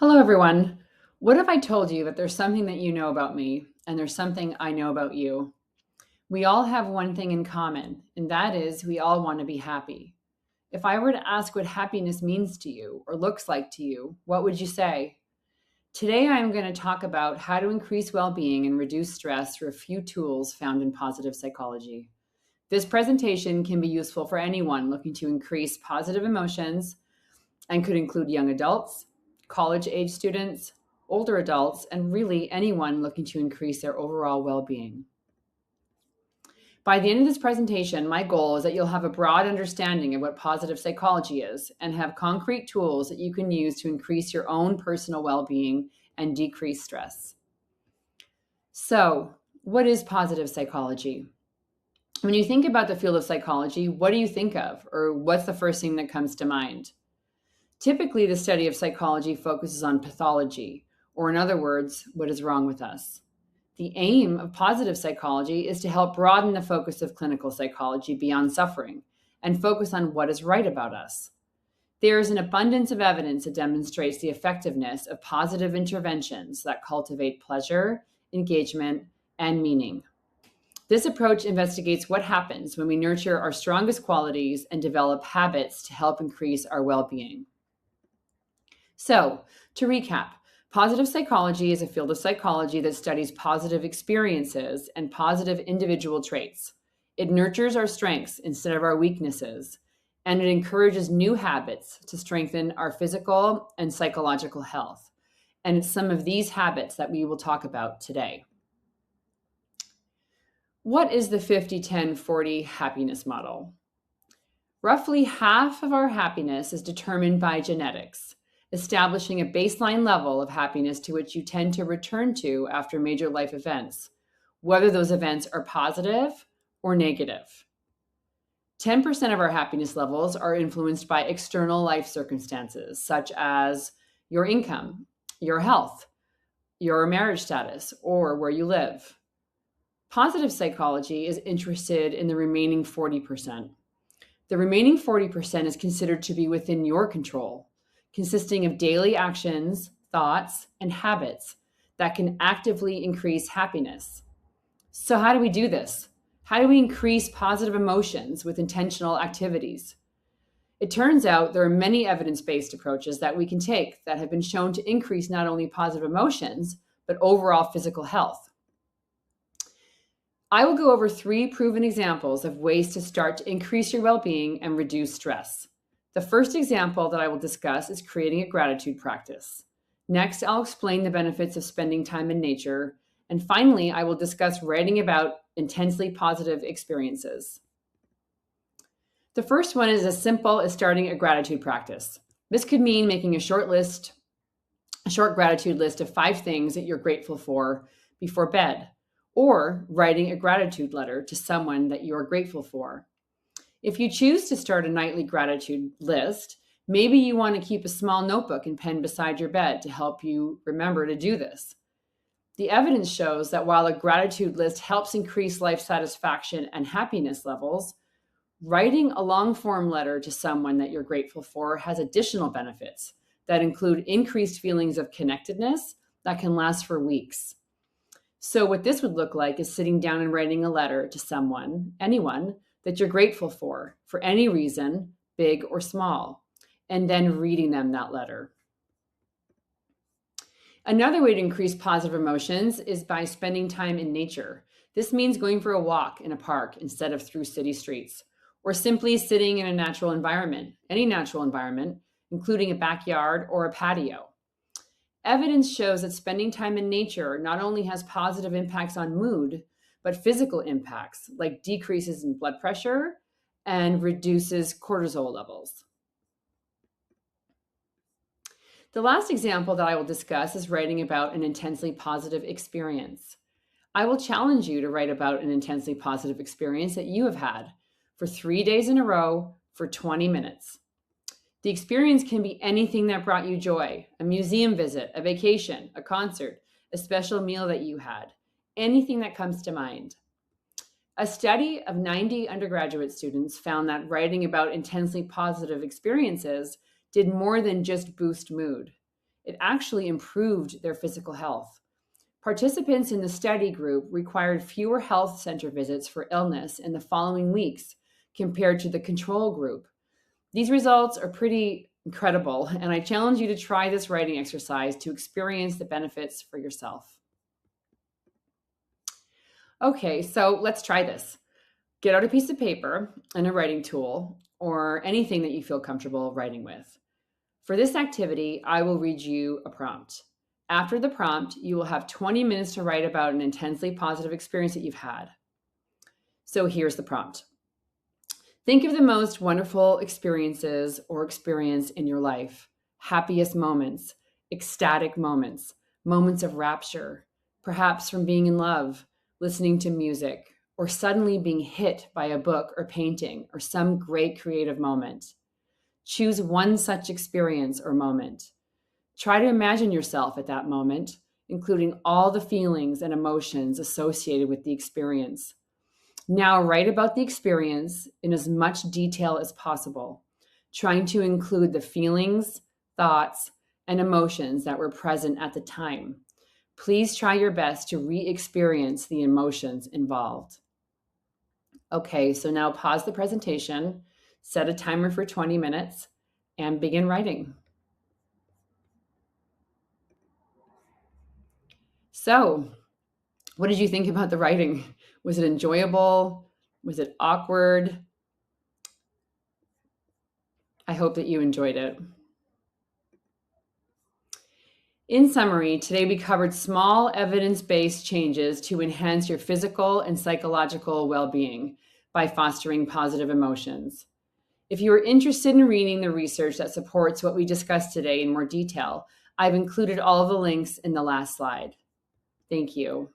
Hello, everyone. What if I told you that there's something that you know about me and there's something I know about you? We all have one thing in common, and that is we all want to be happy. If I were to ask what happiness means to you or looks like to you, what would you say? Today, I'm going to talk about how to increase well being and reduce stress through a few tools found in positive psychology. This presentation can be useful for anyone looking to increase positive emotions and could include young adults, college age students, older adults, and really anyone looking to increase their overall well being. By the end of this presentation, my goal is that you'll have a broad understanding of what positive psychology is and have concrete tools that you can use to increase your own personal well being and decrease stress. So, what is positive psychology? When you think about the field of psychology, what do you think of, or what's the first thing that comes to mind? Typically, the study of psychology focuses on pathology, or in other words, what is wrong with us. The aim of positive psychology is to help broaden the focus of clinical psychology beyond suffering and focus on what is right about us. There is an abundance of evidence that demonstrates the effectiveness of positive interventions that cultivate pleasure, engagement, and meaning. This approach investigates what happens when we nurture our strongest qualities and develop habits to help increase our well being. So, to recap, positive psychology is a field of psychology that studies positive experiences and positive individual traits. It nurtures our strengths instead of our weaknesses, and it encourages new habits to strengthen our physical and psychological health. And it's some of these habits that we will talk about today. What is the 50-10-40 happiness model? Roughly half of our happiness is determined by genetics, establishing a baseline level of happiness to which you tend to return to after major life events, whether those events are positive or negative. 10% of our happiness levels are influenced by external life circumstances, such as your income, your health, your marriage status, or where you live. Positive psychology is interested in the remaining 40%. The remaining 40% is considered to be within your control, consisting of daily actions, thoughts, and habits that can actively increase happiness. So, how do we do this? How do we increase positive emotions with intentional activities? It turns out there are many evidence based approaches that we can take that have been shown to increase not only positive emotions, but overall physical health. I will go over 3 proven examples of ways to start to increase your well being and reduce stress. The first example that I will discuss is creating a gratitude practice. Next, I'll explain the benefits of spending time in nature. And finally, I will discuss writing about intensely positive experiences. The first one is as simple as starting a gratitude practice. This could mean making a short gratitude list of 5 things that you're grateful for before bed, or writing a gratitude letter to someone that you are grateful for. If you choose to start a nightly gratitude list, maybe you want to keep a small notebook and pen beside your bed to help you remember to do this. The evidence shows that while a gratitude list helps increase life satisfaction and happiness levels, writing a long form letter to someone that you're grateful for has additional benefits that include increased feelings of connectedness that can last for weeks. So, what this would look like is sitting down and writing a letter to someone, anyone, that you're grateful for any reason, big or small, and then reading them that letter. Another way to increase positive emotions is by spending time in nature. This means going for a walk in a park instead of through city streets, or simply sitting in a natural environment, any natural environment, including a backyard or a patio. Evidence shows that spending time in nature not only has positive impacts on mood, but physical impacts like decreases in blood pressure and reduces cortisol levels. The last example that I will discuss is writing about an intensely positive experience. I will challenge you to write about an intensely positive experience that you have had for 3 days in a row for 20 minutes. The experience can be anything that brought you joy: a museum visit, a vacation, a concert, a special meal that you had, anything that comes to mind. A study of 90 undergraduate students found that writing about intensely positive experiences did more than just boost mood. it actually improved their physical health. Participants in the study group required fewer health center visits for illness in the following weeks compared to the control group. These results are pretty incredible, and I challenge you to try this writing exercise to experience the benefits for yourself. Okay, so let's try this. Get out a piece of paper and a writing tool or anything that you feel comfortable writing with. For this activity, I will read you a prompt. After the prompt, you will have 20 minutes to write about an intensely positive experience that you've had. So here's the prompt. Think of the most wonderful experiences or experience in your life, happiest moments, ecstatic moments, moments of rapture, perhaps from being in love, listening to music, or suddenly being hit by a book or painting or some great creative moment. Choose one such experience or moment. Try to imagine yourself at that moment, including all the feelings and emotions associated with the experience. Now write about the experience in as much detail as possible, trying to include the feelings, thoughts, and emotions that were present at the time. Please try your best to re-experience the emotions involved. Okay, so now pause the presentation, set a timer for 20 minutes, and begin writing. So, what did you think about the writing? Was it enjoyable? Was it awkward? I hope that you enjoyed it. In summary, today we covered small evidence-based changes to enhance your physical and psychological well-being by fostering positive emotions. If you are interested in reading the research that supports what we discussed today in more detail, I've included all of the links in the last slide. Thank you.